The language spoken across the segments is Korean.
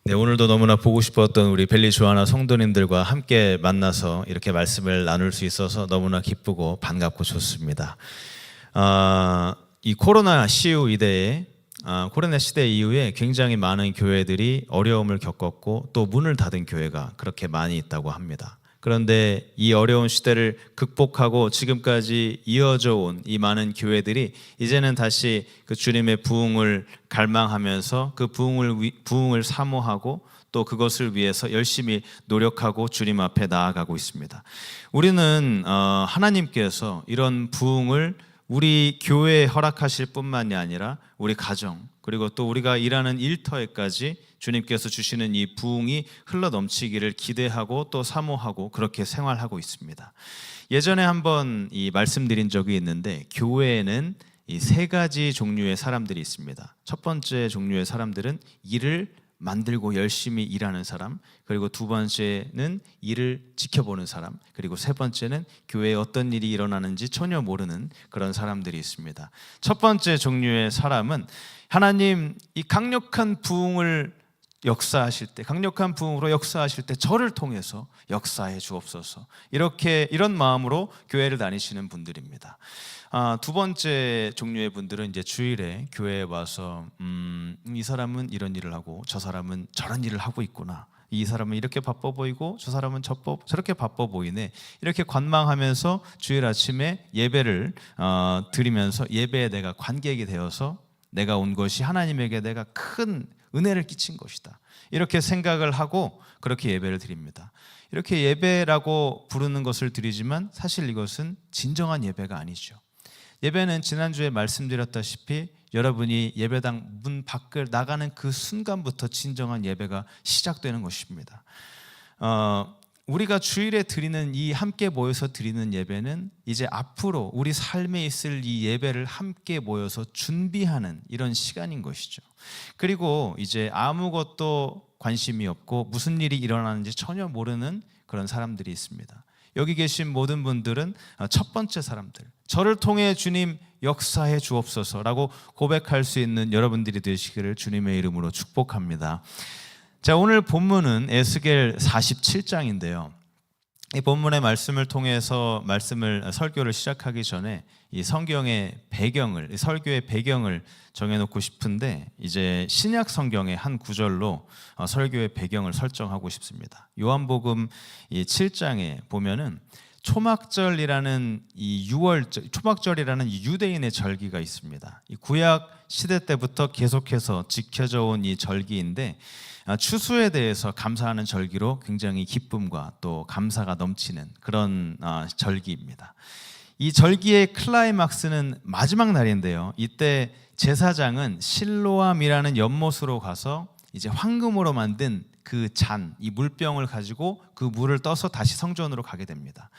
네, 오늘도 너무나 보고 싶었던 우리 벨리 조아나 성도님들과 함께 만나서 이렇게 말씀을 나눌 수 있어서 너무나 기쁘고 반갑고 좋습니다. 이 코로나 시대 이후에 굉장히 많은 교회들이 어려움을 겪었고 또 문을 닫은 교회가 그렇게 많이 있다고 합니다. 그런데 이 어려운 시대를 극복하고 지금까지 이어져 온 이 많은 교회들이 이제는 다시 그 주님의 부흥을 갈망하면서 그 부흥을 사모하고 또 그것을 위해서 열심히 노력하고 주님 앞에 나아가고 있습니다. 우리는 하나님께서 이런 부흥을 우리 교회에 허락하실 뿐만이 아니라 우리 가정 그리고 또 우리가 일하는 일터에까지 주님께서 주시는 이 부흥이 흘러 넘치기를 기대하고 또 사모하고 그렇게 생활하고 있습니다. 예전에 한번 말씀드린 적이 있는데 교회에는 이 세 가지 종류의 사람들이 있습니다. 첫 번째 종류의 사람들은 일을 만들고 열심히 일하는 사람, 그리고 두 번째는 일을 지켜보는 사람, 그리고 세 번째는 교회에 어떤 일이 일어나는지 전혀 모르는 그런 사람들이 있습니다. 첫 번째 종류의 사람은 하나님 이 강력한 부흥을 역사하실 때, 강력한 부흥으로 역사하실 때 저를 통해서 역사해 주옵소서, 이런 마음으로 교회를 다니시는 분들입니다. 두 번째 종류의 분들은 이제 주일에 교회에 와서 이 사람은 이런 일을 하고 저 사람은 저런 일을 하고 있구나, 이 사람은 이렇게 바빠 보이고 저 사람은 저렇게 바빠 보이네, 이렇게 관망하면서 주일 아침에 예배를 드리면서 예배에 내가 관객이 되어서 내가 온 것이 하나님에게 내가 큰 은혜를 끼친 것이다, 이렇게 생각을 하고 그렇게 예배를 드립니다. 이렇게 예배라고 부르는 것을 드리지만 사실 이것은 진정한 예배가 아니죠. 예배는 지난주에 말씀드렸다시피 여러분이 예배당 문 밖을 나가는 그 순간부터 진정한 예배가 시작되는 것입니다. 우리가 주일에 드리는 이 함께 모여서 드리는 예배는 이제 앞으로 우리 삶에 있을 이 예배를 함께 모여서 준비하는 이런 시간인 것이죠. 그리고 이제 아무것도 관심이 없고 무슨 일이 일어나는지 전혀 모르는 그런 사람들이 있습니다. 여기 계신 모든 분들은 첫 번째 사람들, 저를 통해 주님 역사해 주옵소서라고 고백할 수 있는 여러분들이 되시기를 주님의 이름으로 축복합니다. 자, 오늘 본문은 에스겔 47장인데요. 이 본문의 말씀을 통해서 설교를 시작하기 전에 이 성경의 배경을, 설교의 배경을 정해놓고 싶은데 이제 신약 성경의 한 구절로 설교의 배경을 설정하고 싶습니다. 요한복음 7장에 보면은 초막절이라는 초막절이라는 유대인의 절기가 있습니다. 이 구약 시대 때부터 계속해서 지켜져 온 이 절기인데 추수에 대해서 감사하는 절기로 굉장히 기쁨과 또 감사가 넘치는 그런 절기입니다. 이 절기의 클라이막스는 마지막 날인데요. 이때 제사장은 실로암이라는 연못으로 가서 이제 황금으로 만든 그 잔, 이 물병을 가지고 그 물을 떠서 다시 성전으로 가게 됩니다.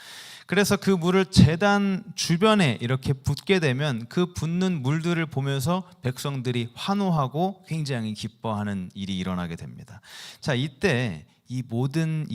그래서 그 물을 제단 주변에 이렇게 붓게 되면 그 붓는 물들을 보면서 백성들이 환호하고 굉장히 기뻐하는 일이 일어나게 됩니다. 자, 이때 이 모든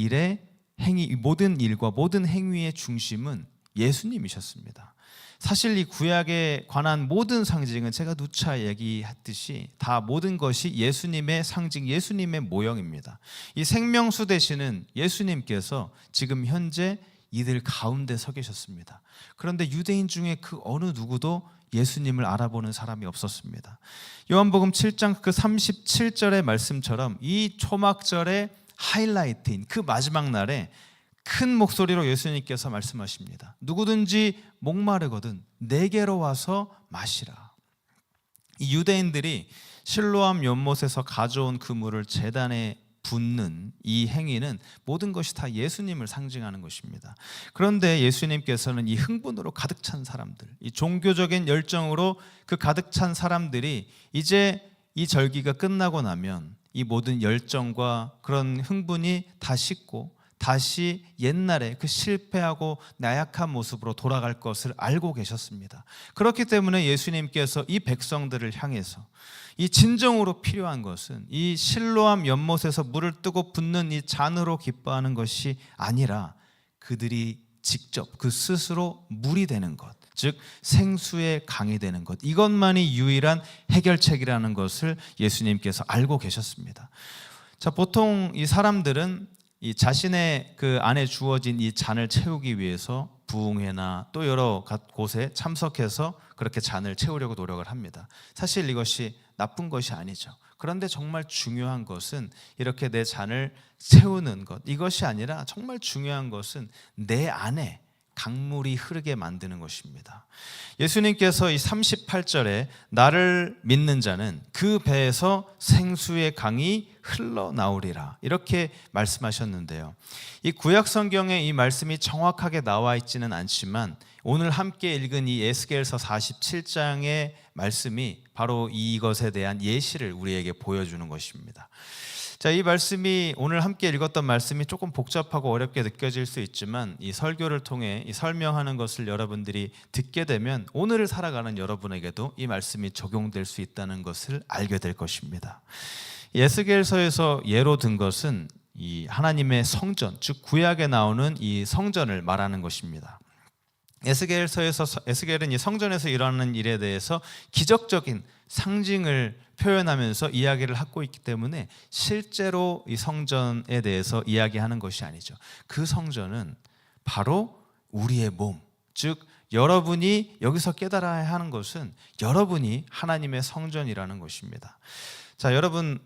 일과 모든 행위의 중심은 예수님이셨습니다. 사실 이 구약에 관한 모든 상징은 제가 누차 얘기했듯이 다 모든 것이 예수님의 상징, 예수님의 모형입니다. 이 생명수 되시는 예수님께서 지금 현재 이들 가운데 서 계셨습니다. 그런데 유대인 중에 그 어느 누구도 예수님을 알아보는 사람이 없었습니다. 요한복음 7장 그 37절의 말씀처럼 이 초막절의 하이라이트인 그 마지막 날에 큰 목소리로 예수님께서 말씀하십니다. 누구든지 목마르거든 내게로 와서 마시라. 이 유대인들이 실로암 연못에서 가져온 그 물을 제단에 붓는 이 행위는 모든 것이 다 예수님을 상징하는 것입니다. 그런데 예수님께서는 이 흥분으로 가득 찬 사람들, 이 종교적인 열정으로 그 가득 찬 사람들이 이제 이 절기가 끝나고 나면 이 모든 열정과 그런 흥분이 다 식고 다시 옛날에 그 실패하고 나약한 모습으로 돌아갈 것을 알고 계셨습니다. 그렇기 때문에 예수님께서 이 백성들을 향해서 이 진정으로 필요한 것은 이 실로암 연못에서 물을 뜨고 붓는 이 잔으로 기뻐하는 것이 아니라 그들이 직접 그 스스로 물이 되는 것, 즉 생수의 강이 되는 것, 이것만이 유일한 해결책이라는 것을 예수님께서 알고 계셨습니다. 자, 보통 이 사람들은 이 자신의 그 안에 주어진 이 잔을 채우기 위해서 부흥회나 또 여러 곳에 참석해서 그렇게 잔을 채우려고 노력을 합니다. 사실 이것이 나쁜 것이 아니죠. 그런데 정말 중요한 것은 이렇게 내 잔을 채우는 것, 이것이 아니라 정말 중요한 것은 내 안에 강물이 흐르게 만드는 것입니다. 예수님께서 이 38절에 나를 믿는 자는 그 배에서 생수의 강이 흘러나오리라 이렇게 말씀하셨는데요. 이 구약 성경에 이 말씀이 정확하게 나와 있지는 않지만 오늘 함께 읽은 이 에스겔서 47장의 말씀이 바로 이것에 대한 예시를 우리에게 보여주는 것입니다. 자, 이 말씀이 오늘 함께 읽었던 말씀이 조금 복잡하고 어렵게 느껴질 수 있지만 이 설교를 통해 이 설명하는 것을 여러분들이 듣게 되면 오늘을 살아가는 여러분에게도 이 말씀이 적용될 수 있다는 것을 알게 될 것입니다. 에스겔서에서 예로 든 것은 이 하나님의 성전, 즉 구약에 나오는 이 성전을 말하는 것입니다. 에스겔은 이 성전에서 일어나는 일에 대해서 기적적인 상징을 표현하면서 이야기를 하고 있기 때문에 실제로 이 성전에 대해서 이야기하는 것이 아니죠. 그 성전은 바로 우리의 몸, 즉 여러분이 여기서 깨달아야 하는 것은 여러분이 하나님의 성전이라는 것입니다. 자, 여러분,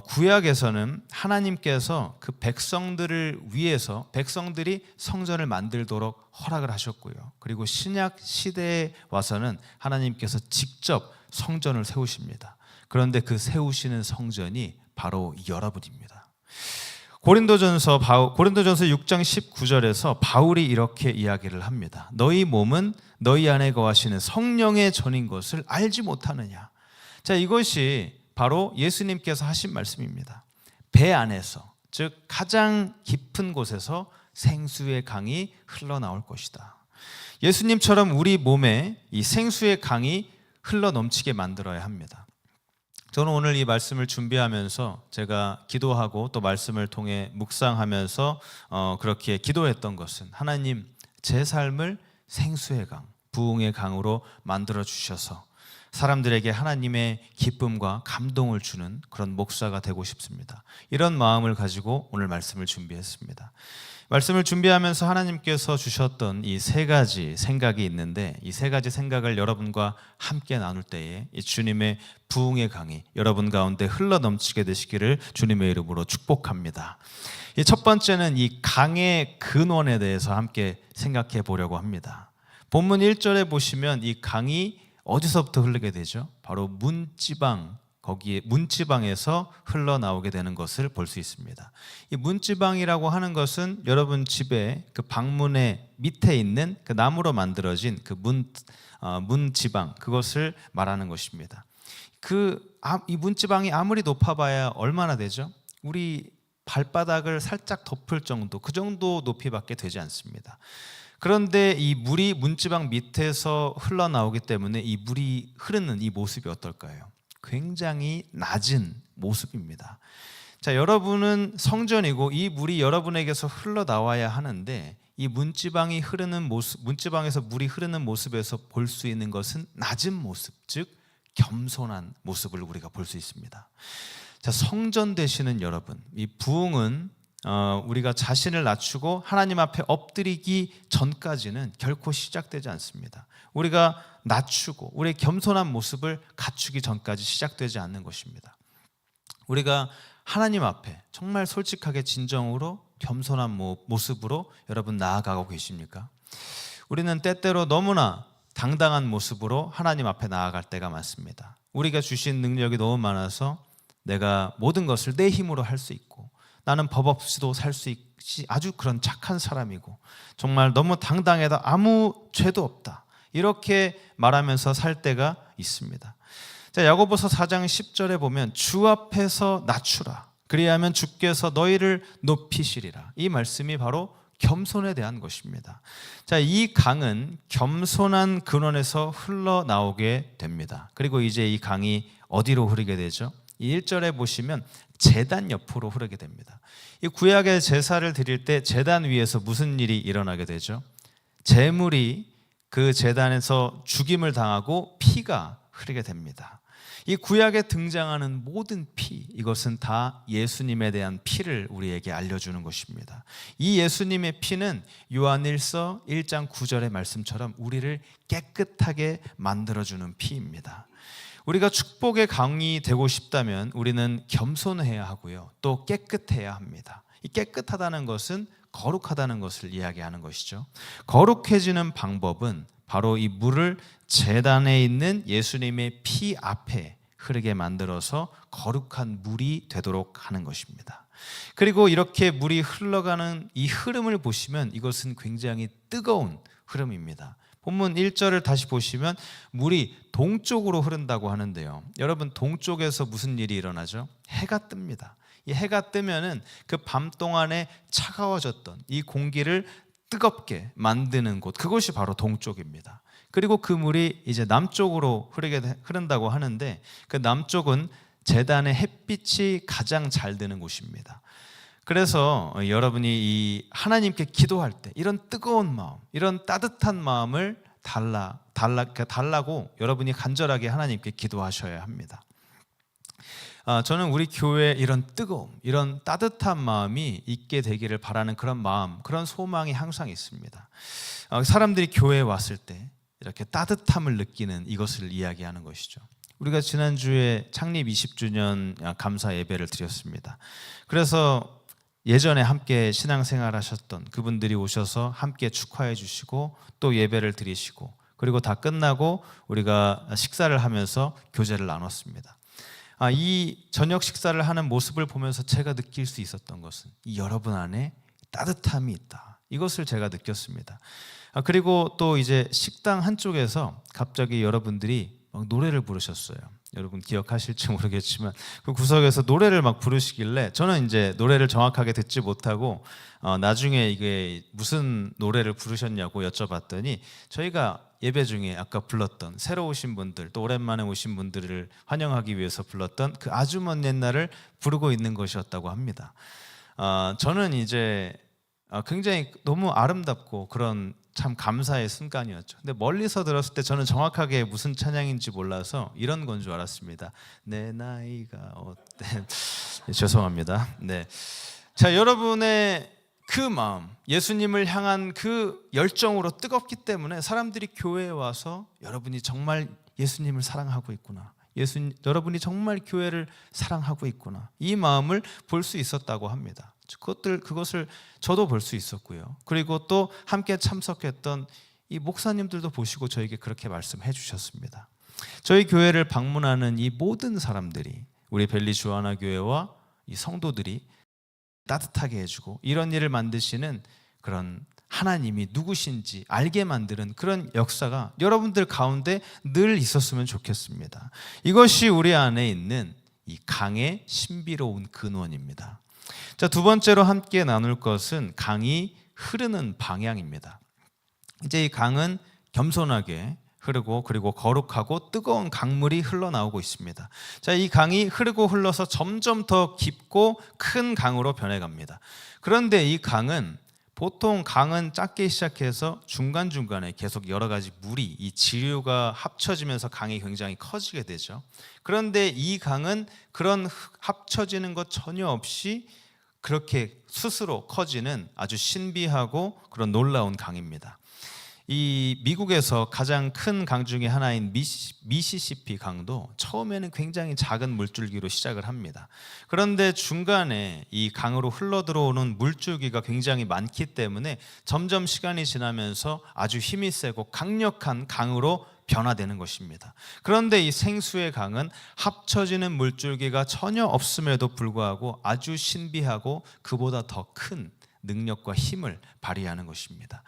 구약에서는 하나님께서 그 백성들을 위해서 백성들이 성전을 만들도록 허락을 하셨고요. 그리고 신약 시대에 와서는 하나님께서 직접 성전을 세우십니다. 그런데 그 세우시는 성전이 바로 여러분입니다. 고린도전서 6장 19절에서 바울이 이렇게 이야기를 합니다. 너희 몸은 너희 안에 거하시는 성령의 전인 것을 알지 못하느냐. 자, 이것이 바로 예수님께서 하신 말씀입니다. 배 안에서, 즉 가장 깊은 곳에서 생수의 강이 흘러나올 것이다. 예수님처럼 우리 몸에 이 생수의 강이 흘러넘치게 만들어야 합니다. 저는 오늘 이 말씀을 준비하면서 제가 기도하고 또 말씀을 통해 묵상하면서 그렇게 기도했던 것은 하나님, 제 삶을 생수의 강, 부흥의 강으로 만들어 주셔서 사람들에게 하나님의 기쁨과 감동을 주는 그런 목사가 되고 싶습니다. 이런 마음을 가지고 오늘 말씀을 준비했습니다. 말씀을 준비하면서 하나님께서 주셨던 이 세 가지 생각이 있는데 이 세 가지 생각을 여러분과 함께 나눌 때에 이 주님의 부흥의 강이 여러분 가운데 흘러넘치게 되시기를 주님의 이름으로 축복합니다. 이 첫 번째는 이 강의 근원에 대해서 함께 생각해 보려고 합니다. 본문 1절에 보시면 이 강이 어디서부터 흐르게 되죠? 바로 문지방, 거기에 문지방에서 흘러나오게 되는 것을 볼 수 있습니다. 이 문지방이라고 하는 것은 여러분 집에 그 방문의 밑에 있는 그 나무로 만들어진 그 문지방, 그것을 말하는 것입니다. 이 문지방이 아무리 높아봐야 얼마나 되죠? 우리 발바닥을 살짝 덮을 정도, 그 정도 높이밖에 되지 않습니다. 그런데 이 물이 문지방 밑에서 흘러나오기 때문에 이 물이 흐르는 이 모습이 어떨까요? 굉장히 낮은 모습입니다. 자, 여러분은 성전이고 이 물이 여러분에게서 흘러나와야 하는데 이 문지방이 흐르는 모습, 문지방에서 물이 흐르는 모습에서 볼 수 있는 것은 낮은 모습, 즉 겸손한 모습을 우리가 볼 수 있습니다. 자, 성전 되시는 여러분, 이 부흥은 우리가 자신을 낮추고 하나님 앞에 엎드리기 전까지는 결코 시작되지 않습니다. 우리가 낮추고 우리의 겸손한 모습을 갖추기 전까지 시작되지 않는 것입니다. 우리가 하나님 앞에 정말 솔직하게 진정으로 겸손한 모습으로 여러분 나아가고 계십니까? 우리는 때때로 너무나 당당한 모습으로 하나님 앞에 나아갈 때가 많습니다. 우리가 주신 능력이 너무 많아서 내가 모든 것을 내 힘으로 할 수 있고 나는 법 없이도 살 수 있지, 아주 그런 착한 사람이고 정말 너무 당당해다, 아무 죄도 없다, 이렇게 말하면서 살 때가 있습니다. 자, 야고보서 4장 10절에 보면 주 앞에서 낮추라, 그리하면 주께서 너희를 높이시리라. 이 말씀이 바로 겸손에 대한 것입니다. 자, 이 강은 겸손한 근원에서 흘러나오게 됩니다. 그리고 이제 이 강이 어디로 흐르게 되죠? 이 1절에 보시면 제단 옆으로 흐르게 됩니다. 이 구약의 제사를 드릴 때 제단 위에서 무슨 일이 일어나게 되죠? 제물이 그 제단에서 죽임을 당하고 피가 흐르게 됩니다. 이 구약에 등장하는 모든 피, 이것은 다 예수님에 대한 피를 우리에게 알려주는 것입니다. 이 예수님의 피는 요한일서 1장 9절의 말씀처럼 우리를 깨끗하게 만들어주는 피입니다. 우리가 축복의 강이 되고 싶다면 우리는 겸손해야 하고요, 또 깨끗해야 합니다. 이 깨끗하다는 것은 거룩하다는 것을 이야기하는 것이죠. 거룩해지는 방법은 바로 이 물을 제단에 있는 예수님의 피 앞에 흐르게 만들어서 거룩한 물이 되도록 하는 것입니다. 그리고 이렇게 물이 흘러가는 이 흐름을 보시면 이것은 굉장히 뜨거운 흐름입니다. 본문 1절을 다시 보시면 물이 동쪽으로 흐른다고 하는데요, 여러분, 동쪽에서 무슨 일이 일어나죠? 해가 뜹니다. 이 해가 뜨면은 그 밤 동안에 차가워졌던 이 공기를 뜨겁게 만드는 곳, 그것이 바로 동쪽입니다. 그리고 그 물이 이제 남쪽으로 흐른다고 하는데, 그 남쪽은 제단의 햇빛이 가장 잘 드는 곳입니다. 그래서 여러분이 이 하나님께 기도할 때 이런 뜨거운 마음, 이런 따뜻한 마음을 달라고 여러분이 간절하게 하나님께 기도하셔야 합니다. 저는 우리 교회에 이런 뜨거움, 이런 따뜻한 마음이 있게 되기를 바라는 그런 마음, 그런 소망이 항상 있습니다. 사람들이 교회에 왔을 때 이렇게 따뜻함을 느끼는 이것을 이야기하는 것이죠. 우리가 지난주에 창립 20주년 감사 예배를 드렸습니다. 그래서 예전에 함께 신앙생활 하셨던 그분들이 오셔서 함께 축하해 주시고 또 예배를 드리시고, 그리고 다 끝나고 우리가 식사를 하면서 교제를 나눴습니다. 이 저녁 식사를 하는 모습을 보면서 제가 느낄 수 있었던 것은 이 여러분 안에 따뜻함이 있다, 이것을 제가 느꼈습니다. 그리고 또 이제 식당 한쪽에서 갑자기 여러분들이 막 노래를 부르셨어요. 여러분 기억하실지 모르겠지만 그 구석에서 노래를 막 부르시길래 저는 이제 노래를 정확하게 듣지 못하고 나중에 이게 무슨 노래를 부르셨냐고 여쭤봤더니 저희가 예배 중에 아까 불렀던 새로 오신 분들, 또 오랜만에 오신 분들을 환영하기 위해서 불렀던 그 아주 먼 옛날을 부르고 있는 것이었다고 합니다. 저는 이제 굉장히 너무 아름답고 그런 참 감사의 순간이었죠. 근데 멀리서 들었을 때 저는 정확하게 무슨 찬양인지 몰라서 이런 건 줄 알았습니다. 내 나이가 어때? 죄송합니다. 네. 자, 여러분의 그 마음, 예수님을 향한 그 열정으로 뜨겁기 때문에 사람들이 교회에 와서 여러분이 정말 예수님을 사랑하고 있구나, 여러분이 정말 교회를 사랑하고 있구나, 이 마음을 볼 수 있었다고 합니다. 그것을 저도 볼 수 있었고요. 그리고 또 함께 참석했던 이 목사님들도 보시고 저에게 그렇게 말씀해 주셨습니다. 저희 교회를 방문하는 이 모든 사람들이, 우리 벨리 주하나 교회와 이 성도들이 따뜻하게 해주고 이런 일을 만드시는 그런 하나님이 누구신지 알게 만드는 그런 역사가 여러분들 가운데 늘 있었으면 좋겠습니다. 이것이 우리 안에 있는 이 강의 신비로운 근원입니다. 자, 두 번째로 함께 나눌 것은 강이 흐르는 방향입니다. 이제 이 강은 겸손하게 흐르고 그리고 거룩하고 뜨거운 강물이 흘러나오고 있습니다. 자, 이 강이 흐르고 흘러서 점점 더 깊고 큰 강으로 변해갑니다. 그런데 이 강은 보통 강은 작게 시작해서 중간중간에 계속 여러 가지 물이, 이 지류가 합쳐지면서 강이 굉장히 커지게 되죠. 그런데 이 강은 그런 합쳐지는 것 전혀 없이 그렇게 스스로 커지는 아주 신비하고 그런 놀라운 강입니다. 이 미국에서 가장 큰 강 중에 하나인 미시시피 강도 처음에는 굉장히 작은 물줄기로 시작을 합니다. 그런데 중간에 이 강으로 흘러 들어오는 물줄기가 굉장히 많기 때문에 점점 시간이 지나면서 아주 힘이 세고 강력한 강으로 변화되는 것입니다. 그런데 이 생수의 강은 합쳐지는 물줄기가 전혀 없음에도 불구하고 아주 신비하고 그보다 더 큰 능력과 힘을 발휘하는 것입니다.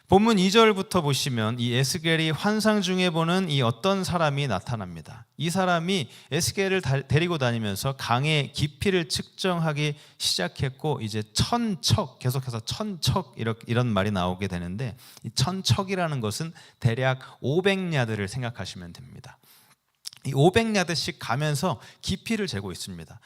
본문 2절부터 보시면 이 에스겔이 환상 중에 보는 이 어떤 사람이 나타납니다. 이 사람이 에스겔을 데리고 다니면서 강의 깊이를 측정하기 시작했고 이제 천척, 계속해서 천척 이런 말이 나오게 되는데 이 천척이라는 것은 대략 500야드를 생각하시면 됩니다. 이 500야드씩 가면서 깊이를 재고 있습니다.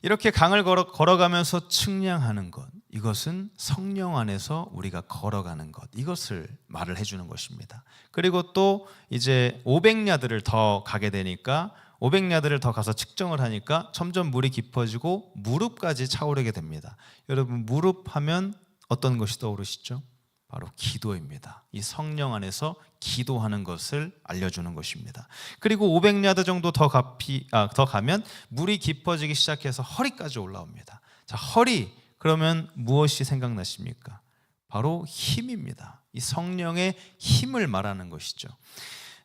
이렇게 강을 걸어가면서 측량하는 것, 이것은 성령 안에서 우리가 걸어가는 것, 이것을 말을 해주는 것입니다. 그리고 또 이제 500야드를 더 가게 되니까 500야드를 더 가서 측정을 하니까 점점 물이 깊어지고 무릎까지 차오르게 됩니다. 여러분, 무릎 하면 어떤 것이 떠오르시죠? 바로 기도입니다. 이 성령 안에서 기도하는 것을 알려주는 것입니다. 그리고 500야드 정도 더 가면 물이 깊어지기 시작해서 허리까지 올라옵니다. 자, 허리, 그러면 무엇이 생각나십니까? 바로 힘입니다. 이 성령의 힘을 말하는 것이죠.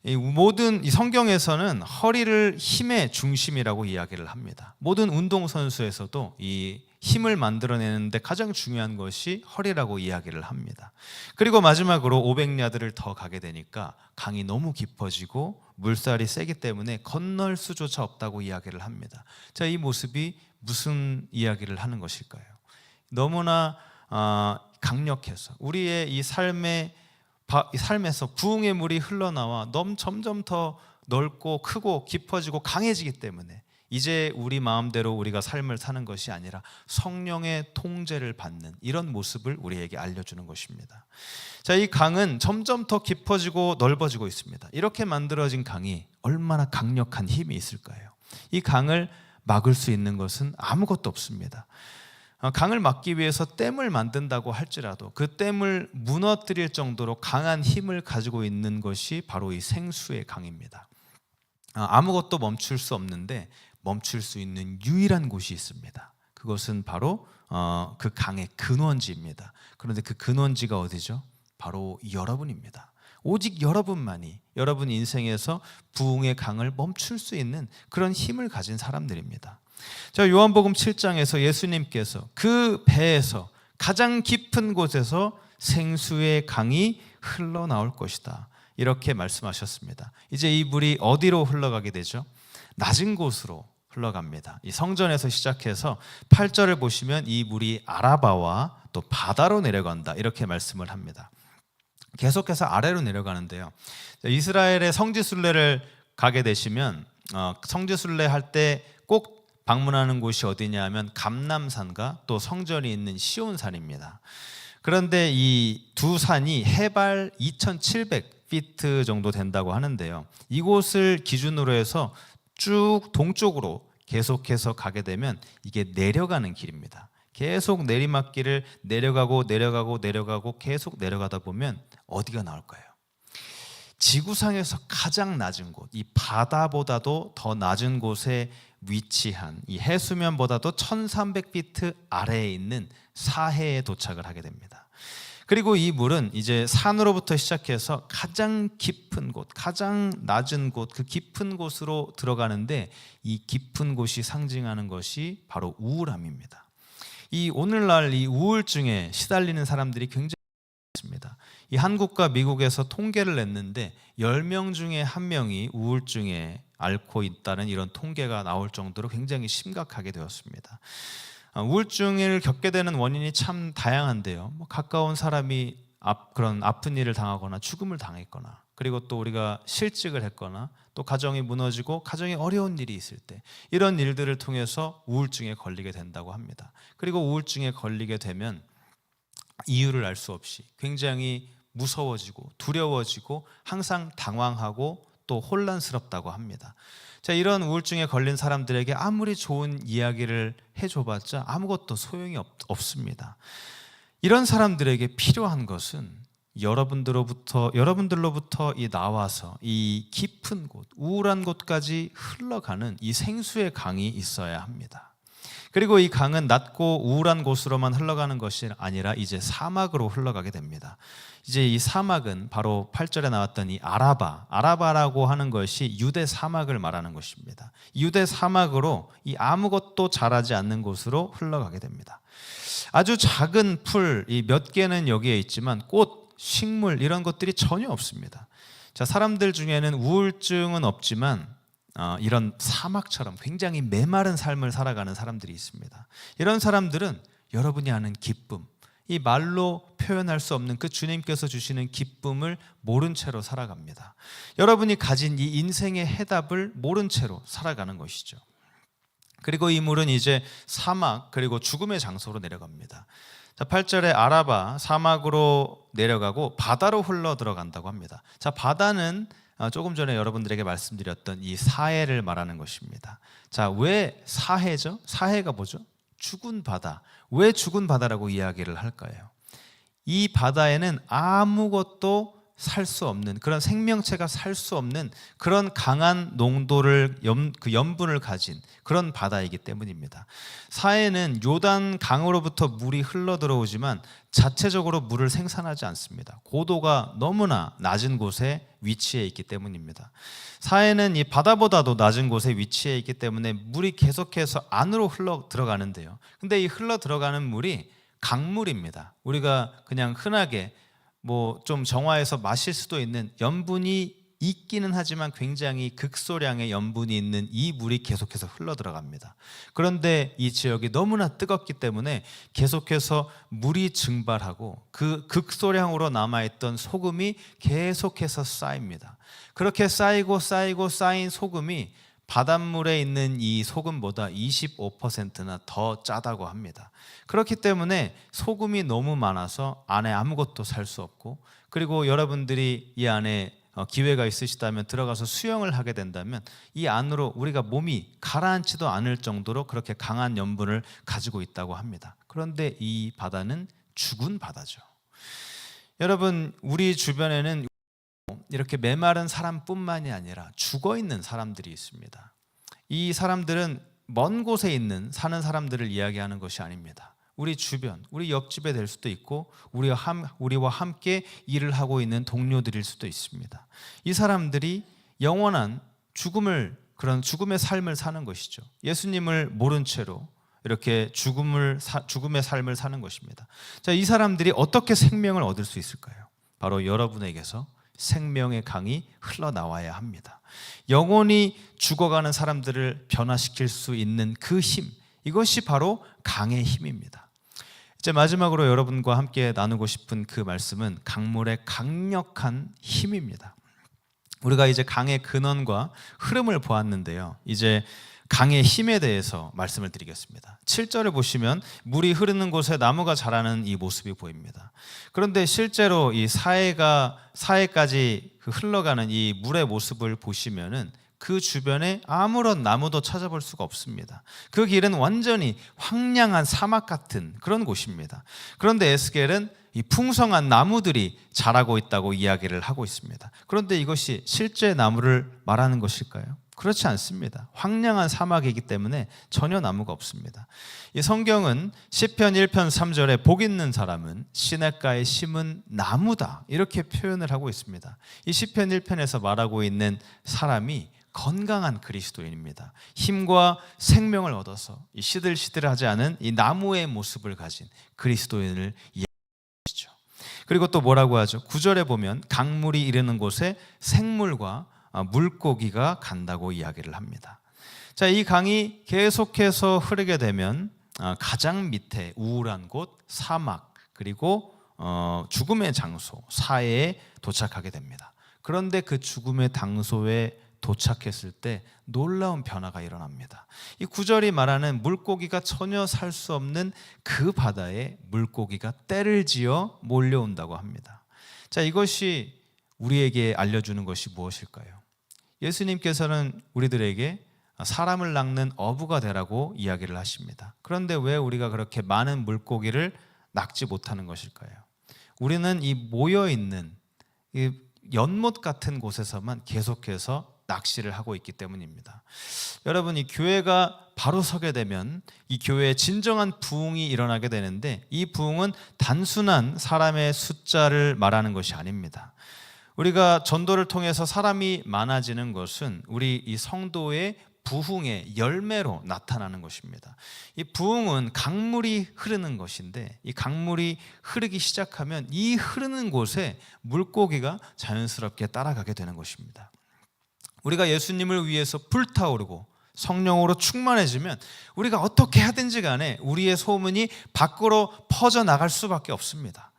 이 성경에서는 허리를 힘의 중심이라고 이야기를 합니다. 모든 운동선수에서도 이 힘을 만들어내는데 가장 중요한 것이 허리라고 이야기를 합니다. 그리고 마지막으로 500야드를 더 가게 되니까 강이 너무 깊어지고 물살이 세기 때문에 건널 수조차 없다고 이야기를 합니다. 자, 이 모습이 무슨 이야기를 하는 것일까요? 너무나 강력해서 우리의 이 삶에서 부흥의 물이 흘러나와 점점 더 넓고 크고 깊어지고 강해지기 때문에 이제 우리 마음대로 우리가 삶을 사는 것이 아니라 성령의 통제를 받는 이런 모습을 우리에게 알려주는 것입니다. 자, 이 강은 점점 더 깊어지고 넓어지고 있습니다. 이렇게 만들어진 강이 얼마나 강력한 힘이 있을까요? 이 강을 막을 수 있는 것은 아무것도 없습니다. 강을 막기 위해서 댐을 만든다고 할지라도 그 댐을 무너뜨릴 정도로 강한 힘을 가지고 있는 것이 바로 이 생수의 강입니다. 아무것도 멈출 수 없는데 멈출 수 있는 유일한 곳이 있습니다. 그것은 바로 그 강의 근원지입니다. 그런데 그 근원지가 어디죠? 바로 여러분입니다. 오직 여러분만이 여러분 인생에서 부흥의 강을 멈출 수 있는 그런 힘을 가진 사람들입니다. 자, 요한복음 7장에서 예수님께서 그 배에서 가장 깊은 곳에서 생수의 강이 흘러나올 것이다, 이렇게 말씀하셨습니다. 이제 이 물이 어디로 흘러가게 되죠? 낮은 곳으로 흘러갑니다. 이 성전에서 시작해서 8절을 보시면 이 물이 아라바와 또 바다로 내려간다, 이렇게 말씀을 합니다. 계속해서 아래로 내려가는데요. 이스라엘의 성지순례를 가게 되시면 성지순례 할 때 꼭 방문하는 곳이 어디냐 하면 감람산과 또 성전이 있는 시온산입니다. 그런데 이 두 산이 해발 2,700피트 정도 된다고 하는데요. 이곳을 기준으로 해서 쭉 동쪽으로 계속해서 가게 되면 이게 내려가는 길입니다. 계속 내리막길을 내려가고 계속 내려가다 보면 어디가 나올까요? 지구상에서 가장 낮은 곳, 이 바다보다도 더 낮은 곳에 위치한 이 해수면보다도 1300피트 아래에 있는 사해에 도착을 하게 됩니다. 그리고 이 물은 이제 산으로부터 시작해서 가장 깊은 곳, 가장 낮은 곳, 그 깊은 곳으로 들어가는데 이 깊은 곳이 상징하는 것이 바로 우울함입니다. 이 오늘날 이 우울증에 시달리는 사람들이 굉장히 많습니다. 이 한국과 미국에서 통계를 냈는데 10명 중에 1명이 우울증에 앓고 있다는 이런 통계가 나올 정도로 굉장히 심각하게 되었습니다. 우울증을 겪게 되는 원인이 참 다양한데요. 가까운 사람이 그런 아픈 일을 당하거나 죽음을 당했거나, 그리고 또 우리가 실직을 했거나, 또 가정이 무너지고 가정에 어려운 일이 있을 때 이런 일들을 통해서 우울증에 걸리게 된다고 합니다. 그리고 우울증에 걸리게 되면 이유를 알 수 없이 굉장히 무서워지고 두려워지고 항상 당황하고 또 혼란스럽다고 합니다. 자, 이런 우울증에 걸린 사람들에게 아무리 좋은 이야기를 해줘봤자 아무것도 소용이 없습니다. 이런 사람들에게 필요한 것은 여러분들로부터 나와서 이 깊은 곳, 우울한 곳까지 흘러가는 이 생수의 강이 있어야 합니다. 그리고 이 강은 낮고 우울한 곳으로만 흘러가는 것이 아니라 이제 사막으로 흘러가게 됩니다. 이제 이 사막은 바로 8절에 나왔던 이 아라바라고 하는 것이 유대 사막을 말하는 것입니다. 유대 사막으로 이 아무것도 자라지 않는 곳으로 흘러가게 됩니다. 아주 작은 풀 몇 개는 여기에 있지만 꽃, 식물 이런 것들이 전혀 없습니다. 자, 사람들 중에는 우울증은 없지만 이런 사막처럼 굉장히 메마른 삶을 살아가는 사람들이 있습니다. 이런 사람들은 여러분이 아는 기쁨, 이 말로 표현할 수 없는 그 주님께서 주시는 기쁨을 모른 채로 살아갑니다. 여러분이 가진 이 인생의 해답을 모른 채로 살아가는 것이죠. 그리고 이 물은 이제 사막 그리고 죽음의 장소로 내려갑니다. 자, 8절에 아라바 사막으로 내려가고 바다로 흘러 들어간다고 합니다. 자, 바다는 조금 전에 여러분들에게 말씀드렸던 이 사해를 말하는 것입니다. 자, 왜 사해죠? 사해가 뭐죠? 죽은 바다. 왜 죽은 바다라고 이야기를 할까요? 이 바다에는 아무것도 살 수 없는, 그런 생명체가 살 수 없는 그런 강한 농도를 염분을 가진 그런 바다이기 때문입니다. 사해는 요단 강으로부터 물이 흘러 들어오지만 자체적으로 물을 생산하지 않습니다. 고도가 너무나 낮은 곳에 위치해 있기 때문입니다. 사해는 이 바다보다도 낮은 곳에 위치해 있기 때문에 물이 계속해서 안으로 흘러 들어가는데요. 근데 이 흘러 들어가는 물이 강물입니다. 우리가 그냥 흔하게 좀 정화해서 마실 수도 있는 염분이 있기는 하지만 굉장히 극소량의 염분이 있는 이 물이 계속해서 흘러 들어갑니다. 그런데 이 지역이 너무나 뜨겁기 때문에 계속해서 물이 증발하고 그 극소량으로 남아있던 소금이 계속해서 쌓입니다. 그렇게 쌓이고 쌓인 소금이 바닷물에 있는 이 소금보다 25%나 더 짜다고 합니다. 그렇기 때문에 소금이 너무 많아서 안에 아무것도 살 수 없고, 그리고 여러분들이 이 안에 기회가 있으시다면 들어가서 수영을 하게 된다면 이 안으로 우리가 몸이 가라앉지도 않을 정도로 그렇게 강한 염분을 가지고 있다고 합니다. 그런데 이 바다는 죽은 바다죠. 여러분, 우리 주변에는 이렇게 메마른 사람뿐만이 아니라 죽어있는 사람들이 있습니다. 이 사람들은 먼 곳에 사는 사람들을 이야기하는 것이 아닙니다. 우리 주변, 우리 옆집에 될 수도 있고 우리와 함께 일을 하고 있는 동료들일 수도 있습니다. 이 사람들이 영원한 그런 죽음의 삶을 사는 것이죠. 예수님을 모른 채로 이렇게 죽음의 삶을 사는 것입니다. 자, 이 사람들이 어떻게 생명을 얻을 수 있을까요? 바로 여러분에게서 생명의 강이 흘러나와야 합니다. 영원히 죽어가는 사람들을 변화시킬 수 있는 그 힘, 이것이 바로 강의 힘입니다. 이제 마지막으로 여러분과 함께 나누고 싶은 그 말씀은 강물의 강력한 힘입니다. 우리가 이제 강의 근원과 흐름을 보았는데요. 이제 강의 힘에 대해서 말씀을 드리겠습니다. 7절을 보시면 물이 흐르는 곳에 나무가 자라는 이 모습이 보입니다. 그런데 실제로 이 사해까지 흘러가는 이 물의 모습을 보시면은 그 주변에 아무런 나무도 찾아볼 수가 없습니다. 그 길은 완전히 황량한 사막 같은 그런 곳입니다. 그런데 에스겔은 이 풍성한 나무들이 자라고 있다고 이야기를 하고 있습니다. 그런데 이것이 실제 나무를 말하는 것일까요? 그렇지 않습니다. 황량한 사막이기 때문에 전혀 나무가 없습니다. 이 성경은 시편 1편 3절에 복 있는 사람은 시냇가에 심은 나무다, 이렇게 표현을 하고 있습니다. 이 시편 1편에서 말하고 있는 사람이 건강한 그리스도인입니다. 힘과 생명을 얻어서 이 시들시들하지 않은 이 나무의 모습을 가진 그리스도인을 이야기하시죠. 그리고 또 뭐라고 하죠? 9절에 보면 강물이 이르는 곳에 생물과 물고기가 간다고 이야기를 합니다. 자, 이 강이 계속해서 흐르게 되면 가장 밑에 우울한 곳, 사막, 그리고 죽음의 장소, 사해에 도착하게 됩니다. 그런데 그 죽음의 장소에 도착했을 때 놀라운 변화가 일어납니다. 이 9절이 말하는 물고기가 전혀 살 수 없는 그 바다에 물고기가 떼를 지어 몰려온다고 합니다. 자, 이것이 우리에게 알려주는 것이 무엇일까요? 예수님께서는 우리들에게 사람을 낚는 어부가 되라고 이야기를 하십니다. 그런데 왜 우리가 그렇게 많은 물고기를 낚지 못하는 것일까요? 우리는 이 모여있는 이 연못 같은 곳에서만 계속해서 낚시를 하고 있기 때문입니다. 여러분, 이 교회가 바로 서게 되면 이 교회에 진정한 부흥이 일어나게 되는데, 이 부흥은 단순한 사람의 숫자를 말하는 것이 아닙니다. 우리가 전도를 통해서 사람이 많아지는 것은 우리 이 성도의 부흥의 열매로 나타나는 것입니다. 이 부흥은 강물이 흐르는 것인데, 이 강물이 흐르기 시작하면 이 흐르는 곳에 물고기가 자연스럽게 따라가게 되는 것입니다. 우리가 예수님을 위해서 불타오르고 성령으로 충만해지면 우리가 어떻게 하든지 간에 우리의 소문이 밖으로 퍼져나갈 수밖에 없습니다.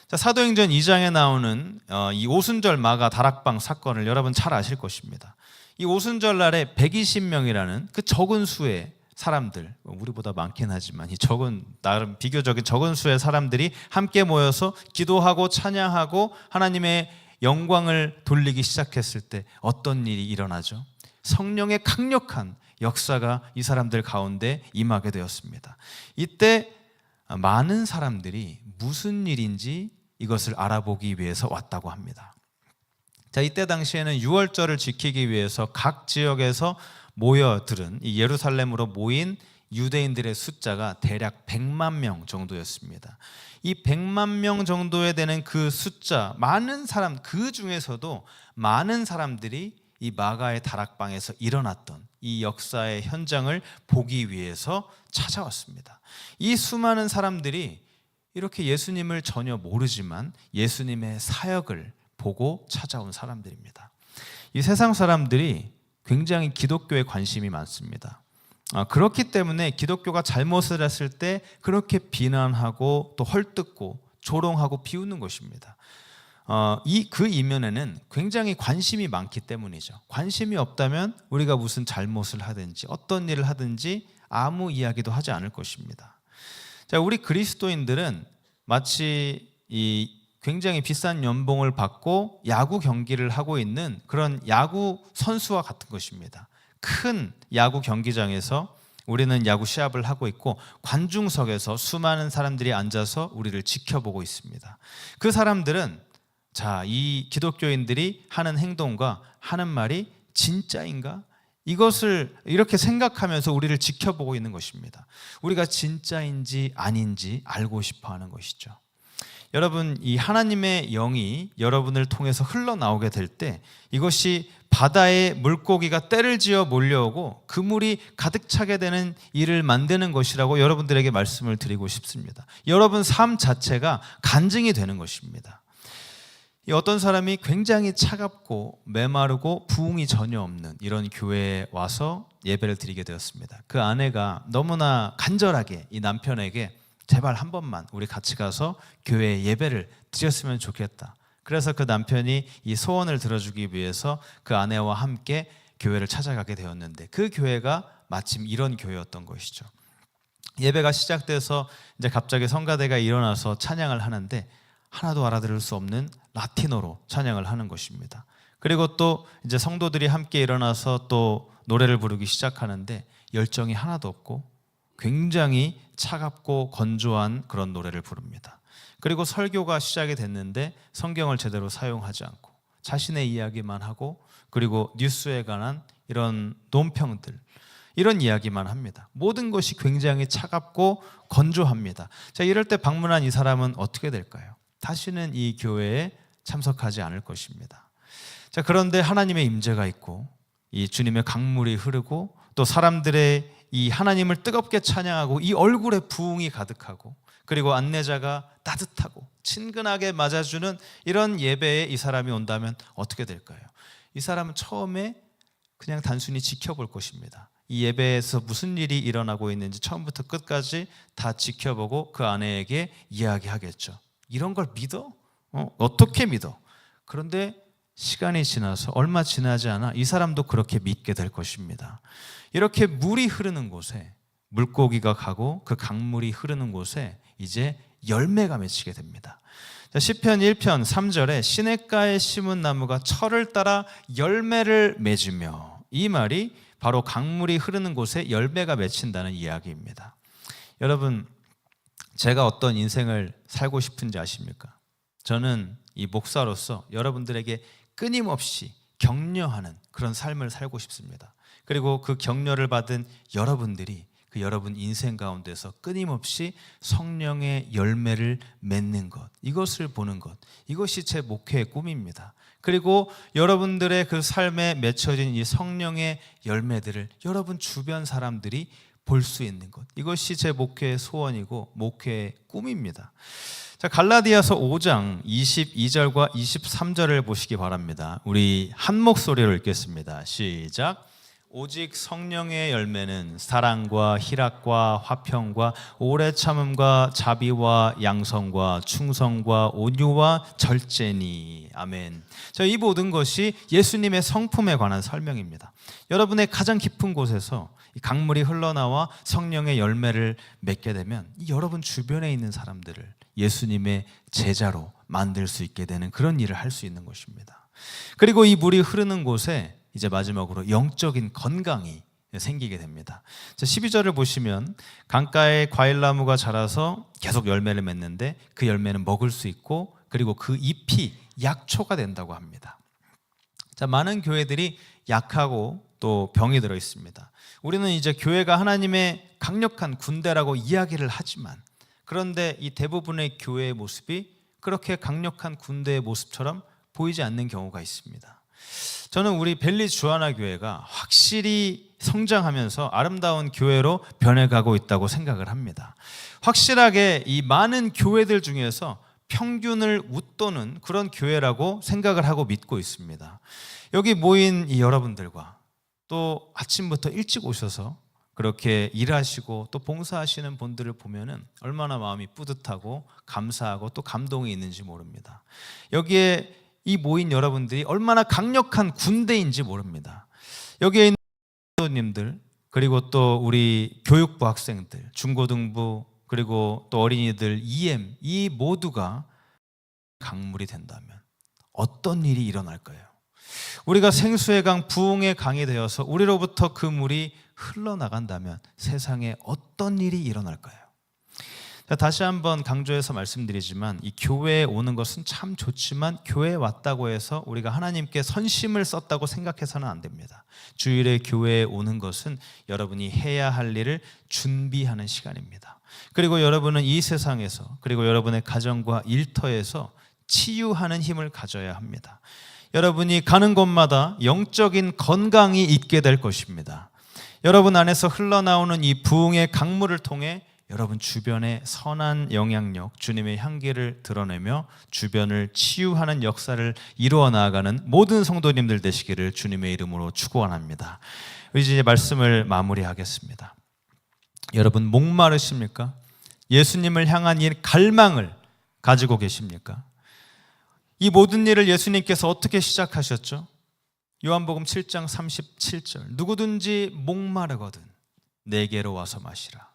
자, 사도행전 2장에 나오는 이 오순절 마가 다락방 사건을 여러분 잘 아실 것입니다. 이 오순절 날에 120명이라는 그 적은 수의 사람들, 우리보다 많긴 하지만 이 나름 비교적인 적은 수의 사람들이 함께 모여서 기도하고 찬양하고 하나님의 영광을 돌리기 시작했을 때 어떤 일이 일어나죠? 성령의 강력한 역사가 이 사람들 가운데 임하게 되었습니다. 이때 많은 사람들이 무슨 일인지 이것을 알아보기 위해서 왔다고 합니다. 자, 이때 당시에는 유월절을 지키기 위해서 각 지역에서 모여들은 이 예루살렘으로 모인 유대인들의 숫자가 대략 100만 명 정도였습니다. 이 100만 명 정도에 되는 그 숫자, 많은 사람, 그 중에서도 많은 사람들이 이 마가의 다락방에서 일어났던 이 역사의 현장을 보기 위해서 찾아왔습니다. 이 수많은 사람들이 이렇게 예수님을 전혀 모르지만 예수님의 사역을 보고 찾아온 사람들입니다. 이 세상 사람들이 굉장히 기독교에 관심이 많습니다. 그렇기 때문에 기독교가 잘못을 했을 때 그렇게 비난하고 또 헐뜯고 조롱하고 비웃는 것입니다. 그 이면에는 굉장히 관심이 많기 때문이죠. 관심이 없다면 우리가 무슨 잘못을 하든지 어떤 일을 하든지 아무 이야기도 하지 않을 것입니다. 자, 우리 그리스도인들은 마치 이 굉장히 비싼 연봉을 받고 야구 경기를 하고 있는 그런 야구 선수와 같은 것입니다. 큰 야구 경기장에서 우리는 야구 시합을 하고 있고 관중석에서 수많은 사람들이 앉아서 우리를 지켜보고 있습니다. 그 사람들은 자, 이 기독교인들이 하는 행동과 하는 말이 진짜인가? 이것을 이렇게 생각하면서 우리를 지켜보고 있는 것입니다. 우리가 진짜인지 아닌지 알고 싶어 하는 것이죠. 여러분, 이 하나님의 영이 여러분을 통해서 흘러나오게 될 때 이것이 바다에 물고기가 떼를 지어 몰려오고 그물이 가득 차게 되는 일을 만드는 것이라고 여러분들에게 말씀을 드리고 싶습니다. 여러분 삶 자체가 간증이 되는 것입니다. 어떤 사람이 굉장히 차갑고 메마르고 부흥이 전혀 없는 이런 교회에 와서 예배를 드리게 되었습니다. 그 아내가 너무나 간절하게 이 남편에게 제발 한 번만 우리 같이 가서 교회에 예배를 드렸으면 좋겠다. 그래서 그 남편이 이 소원을 들어주기 위해서 그 아내와 함께 교회를 찾아가게 되었는데 그 교회가 마침 이런 교회였던 것이죠. 예배가 시작돼서 이제 갑자기 성가대가 일어나서 찬양을 하는데 하나도 알아들을 수 없는 라틴어로 찬양을 하는 것입니다. 그리고 또 이제 성도들이 함께 일어나서 또 노래를 부르기 시작하는데 열정이 하나도 없고 굉장히 차갑고 건조한 그런 노래를 부릅니다. 그리고 설교가 시작이 됐는데 성경을 제대로 사용하지 않고 자신의 이야기만 하고 그리고 뉴스에 관한 이런 논평들 이런 이야기만 합니다. 모든 것이 굉장히 차갑고 건조합니다. 자, 이럴 때 방문한 이 사람은 어떻게 될까요? 다시는 이 교회에 참석하지 않을 것입니다. 자, 그런데 하나님의 임재가 있고 이 주님의 강물이 흐르고 또 사람들의 이 하나님을 뜨겁게 찬양하고 이 얼굴에 부흥이 가득하고 그리고 안내자가 따뜻하고 친근하게 맞아주는 이런 예배에 이 사람이 온다면 어떻게 될까요? 이 사람은 처음에 그냥 단순히 지켜볼 것입니다. 이 예배에서 무슨 일이 일어나고 있는지 처음부터 끝까지 다 지켜보고 그 아내에게 이야기하겠죠. 이런 걸 믿어? 어떻게 믿어? 그런데 시간이 지나서 얼마 지나지 않아 이 사람도 그렇게 믿게 될 것입니다. 이렇게 물이 흐르는 곳에 물고기가 가고 그 강물이 흐르는 곳에 이제 열매가 맺히게 됩니다. 시편 1편 3절에 시냇가에 심은 나무가 철을 따라 열매를 맺으며 이 말이 바로 강물이 흐르는 곳에 열매가 맺힌다는 이야기입니다. 여러분, 제가 어떤 인생을 살고 싶은지 아십니까? 저는 이 목사로서 여러분들에게 끊임없이 격려하는 그런 삶을 살고 싶습니다. 그리고 그 격려를 받은 여러분들이 그 여러분 인생 가운데서 끊임없이 성령의 열매를 맺는 것, 이것을 보는 것, 이것이 제 목회의 꿈입니다. 그리고 여러분들의 그 삶에 맺혀진 이 성령의 열매들을 여러분 주변 사람들이 볼 수 있는 것, 이것이 제 목회의 소원이고 목회의 꿈입니다. 자, 갈라디아서 5장 22절과 23절을 보시기 바랍니다. 우리 한 목소리로 읽겠습니다. 시작. 오직 성령의 열매는 사랑과 희락과 화평과 오래 참음과 자비와 양성과 충성과 온유와 절제니. 아멘. 자, 이 모든 것이 예수님의 성품에 관한 설명입니다. 여러분의 가장 깊은 곳에서 이 강물이 흘러나와 성령의 열매를 맺게 되면 이 여러분 주변에 있는 사람들을 예수님의 제자로 만들 수 있게 되는 그런 일을 할 수 있는 것입니다. 그리고 이 물이 흐르는 곳에 이제 마지막으로 영적인 건강이 생기게 됩니다. 12절을 보시면 강가에 과일나무가 자라서 계속 열매를 맺는데 그 열매는 먹을 수 있고 그리고 그 잎이 약초가 된다고 합니다. 자, 많은 교회들이 약하고 또 병이 들어 있습니다. 우리는 이제 교회가 하나님의 강력한 군대라고 이야기를 하지만 그런데 이 대부분의 교회의 모습이 그렇게 강력한 군대의 모습처럼 보이지 않는 경우가 있습니다. 저는 우리 벨리 주하나 교회가 확실히 성장하면서 아름다운 교회로 변해가고 있다고 생각을 합니다. 확실하게 이 많은 교회들 중에서 평균을 웃도는 그런 교회라고 생각을 하고 믿고 있습니다. 여기 모인 이 여러분들과 또 아침부터 일찍 오셔서 그렇게 일하시고 또 봉사하시는 분들을 보면은 얼마나 마음이 뿌듯하고 감사하고 또 감동이 있는지 모릅니다. 여기에 이 모인 여러분들이 얼마나 강력한 군대인지 모릅니다. 여기에 있는 교도님들 그리고 또 우리 교육부 학생들, 중고등부 그리고 또 어린이들, EM 이 모두가 강물이 된다면 어떤 일이 일어날까요? 우리가 생수의 강, 부흥의 강이 되어서 우리로부터 그 물이 흘러나간다면 세상에 어떤 일이 일어날까요? 다시 한번 강조해서 말씀드리지만 이 교회에 오는 것은 참 좋지만 교회에 왔다고 해서 우리가 하나님께 선심을 썼다고 생각해서는 안 됩니다. 주일에 교회에 오는 것은 여러분이 해야 할 일을 준비하는 시간입니다. 그리고 여러분은 이 세상에서 그리고 여러분의 가정과 일터에서 치유하는 힘을 가져야 합니다. 여러분이 가는 곳마다 영적인 건강이 있게 될 것입니다. 여러분 안에서 흘러나오는 이 부흥의 강물을 통해 여러분 주변에 선한 영향력, 주님의 향기를 드러내며 주변을 치유하는 역사를 이루어 나아가는 모든 성도님들 되시기를 주님의 이름으로 축원합니다. 이제 말씀을 마무리하겠습니다. 여러분 목마르십니까? 예수님을 향한 이 갈망을 가지고 계십니까? 이 모든 일을 예수님께서 어떻게 시작하셨죠? 요한복음 7장 37절 누구든지 목마르거든 내게로 와서 마시라.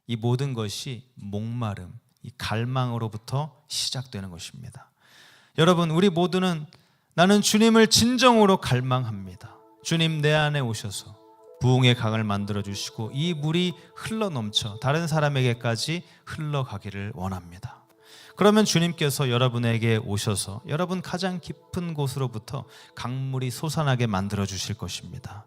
이 모든 것이 목마름, 이 갈망으로부터 시작되는 것입니다. 여러분 우리 모두는 나는 주님을 진정으로 갈망합니다. 주님 내 안에 오셔서 부흥의 강을 만들어 주시고 이 물이 흘러넘쳐 다른 사람에게까지 흘러가기를 원합니다. 그러면 주님께서 여러분에게 오셔서 여러분 가장 깊은 곳으로부터 강물이 솟아나게 만들어 주실 것입니다.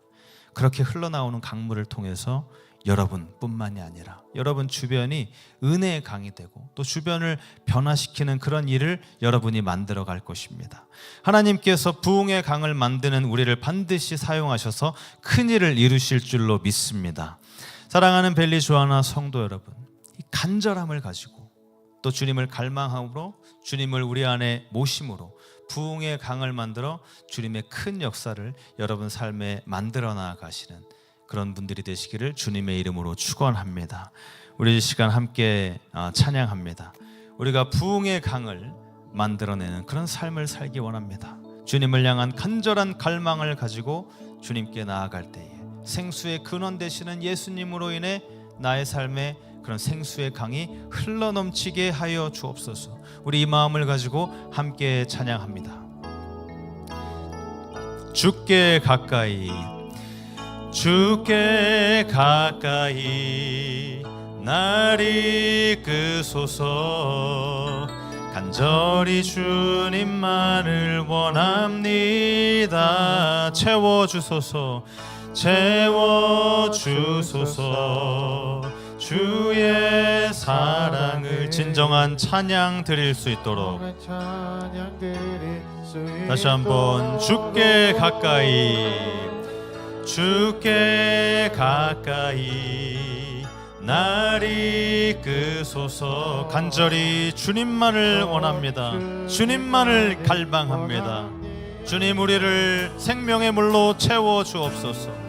그렇게 흘러나오는 강물을 통해서 여러분뿐만이 아니라 여러분 주변이 은혜의 강이 되고 또 주변을 변화시키는 그런 일을 여러분이 만들어 갈 것입니다. 하나님께서 부흥의 강을 만드는 우리를 반드시 사용하셔서 큰 일을 이루실 줄로 믿습니다. 사랑하는 벨리 주하나 성도 여러분, 이 간절함을 가지고 또 주님을 갈망함으로 주님을 우리 안에 모심으로 부흥의 강을 만들어 주님의 큰 역사를 여러분 삶에 만들어 나가시는 그런 분들이 되시기를 주님의 이름으로 축원합니다. 우리 이 시간 함께 찬양합니다. 우리가 부흥의 강을 만들어내는 그런 삶을 살기 원합니다. 주님을 향한 간절한 갈망을 가지고 주님께 나아갈 때에 생수의 근원 되시는 예수님으로 인해 나의 삶에 그런 생수의 강이 흘러넘치게 하여 주옵소서. 우리 이 마음을 가지고 함께 찬양합니다. 주께 가까이 주께 가까이 날 이끄소서. 간절히 주님만을 원합니다. 채워주소서 채워주소서. 주의 사랑을 진정한 찬양 드릴 수 있도록 다시 한번 주께 가까이 주께 가까이 날 이끄소서. 간절히 주님만을 원합니다. 주님만을 갈망합니다. 주님 우리를 생명의 물로 채워 주옵소서.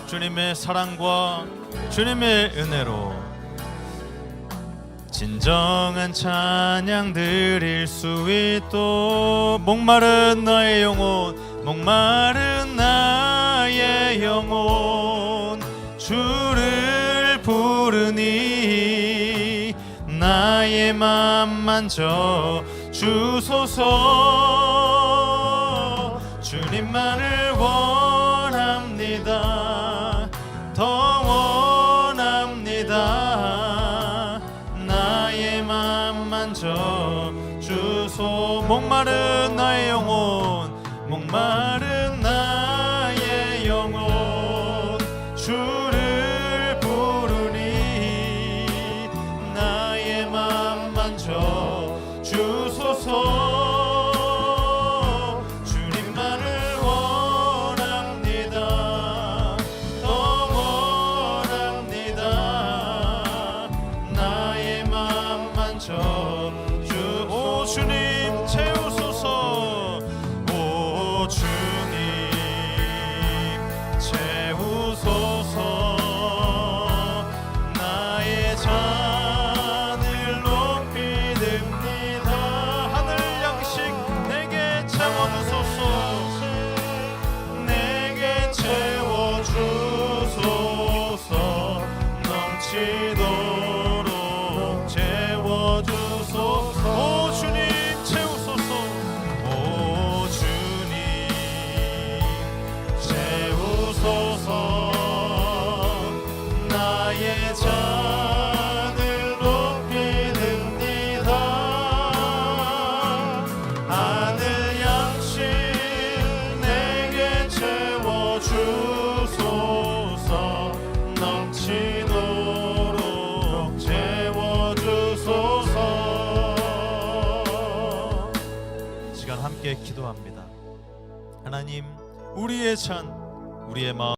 주님의 사랑과 주님의 은혜로 진정한 찬양 드릴 수 있도록 목마른 나의 영혼, 목마른 나의 영혼 주를 부르니 나의 맘 만져 주소서. 주님만을 원합니다. 더 원합니다. 나의 맘 만져 주소. 목마른 나의 영혼, 목마른 나의 영혼 주를 부르니 나의 맘 만져 주소서. 주님만을 원합니다. 더 원합니다. 나의 맘 만져 주. 오 주님 채우소서. 오 주님 채우소서. 나의 잔을 높이 듭니다. 하늘 양식 내게 채워주소서. 내게 채워주소서. 넘치도록 채워주소서. 오 주님 채우소서. 오 주님 채우소서. 나의 잔을 높이 듭니다. 하늘 양식 내게 채워주소서. 넘치도록 채워주소서. 시간 함께 기도합니다. 하나님, 우리의 잔, 우리의 마음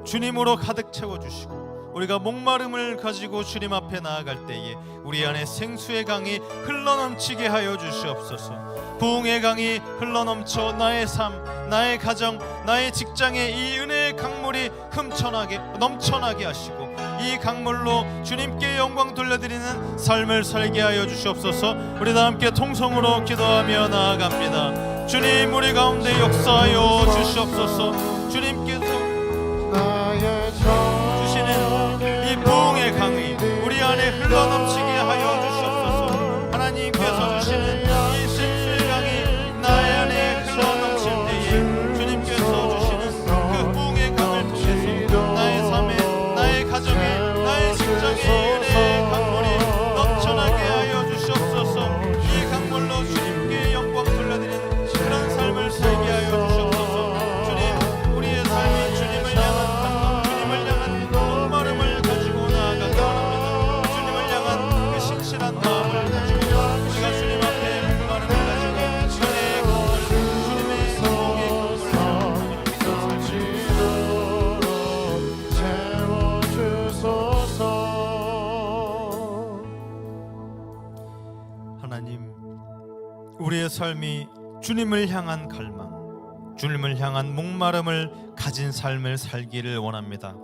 주님으로 가득 채워주시고 우리가 목마름을 가지고 주님 앞에 나아갈 때에 우리 안에 생수의 강이 흘러넘치게 하여 주시옵소서. 부흥의 강이 흘러넘쳐 나의 삶, 나의 가정, 나의 직장에 이 은혜의 강물이 넘쳐나게 하시고 이 강물로 주님께 영광 돌려드리는 삶을 살게 하여 주시옵소서. 우리 다 함께 통성으로 기도하며 나아갑니다. 주님, 우리 가운데 역사하여 주시옵소서. 주님께서 주시는 이 부흥의 강이 우리 안에 흘러넘치게 하여 주시옵소서. 하나님께서 주시는 이 생수의 강이 나의 안에 흘러넘칠 때에 주님께서 주시는 그 부흥의 강을 통해서 나의 삶에, 나의 가정에, 나의 직장에 은혜의 강물이 넘쳐나게 하여 주시옵소서. 이 강물로 주님께 영광 돌려드리는 그런 삶을 살게 하여 주시옵소서. 주님, 우리의 삶이 주님을 향한 목마름을 가지고 나아가기 원합니다. 주님을 향한 그 신실한 마음을 가지고 우리가 주님 앞에 목마름을 가지고 은혜의 공을, 주님의 복의 공을 하나님, 우리의 삶이 주님을 향한 갈망, 주님을 향한 목마름을 가진 삶을 살기를 원합니다.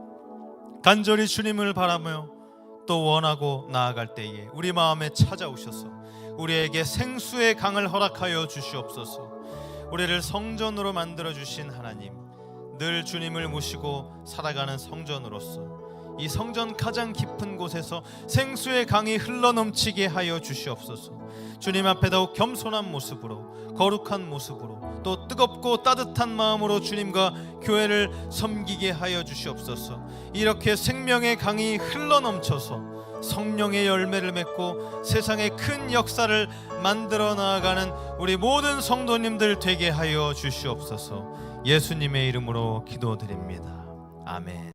간절히 주님을 바라며 또 원하고 나아갈 때에 우리 마음에 찾아오셔서 우리에게 생수의 강을 허락하여 주시옵소서. 우리를 성전으로 만들어 주신 하나님, 늘 주님을 모시고 살아가는 성전으로서 이 성전 가장 깊은 곳에서 생수의 강이 흘러넘치게 하여 주시옵소서. 주님 앞에 더욱 겸손한 모습으로, 거룩한 모습으로, 또 뜨겁고 따뜻한 마음으로 주님과 교회를 섬기게 하여 주시옵소서. 이렇게 생명의 강이 흘러넘쳐서 성령의 열매를 맺고 세상에 큰 역사를 만들어 나아가는 우리 모든 성도님들 되게 하여 주시옵소서. 예수님의 이름으로 기도드립니다. 아멘.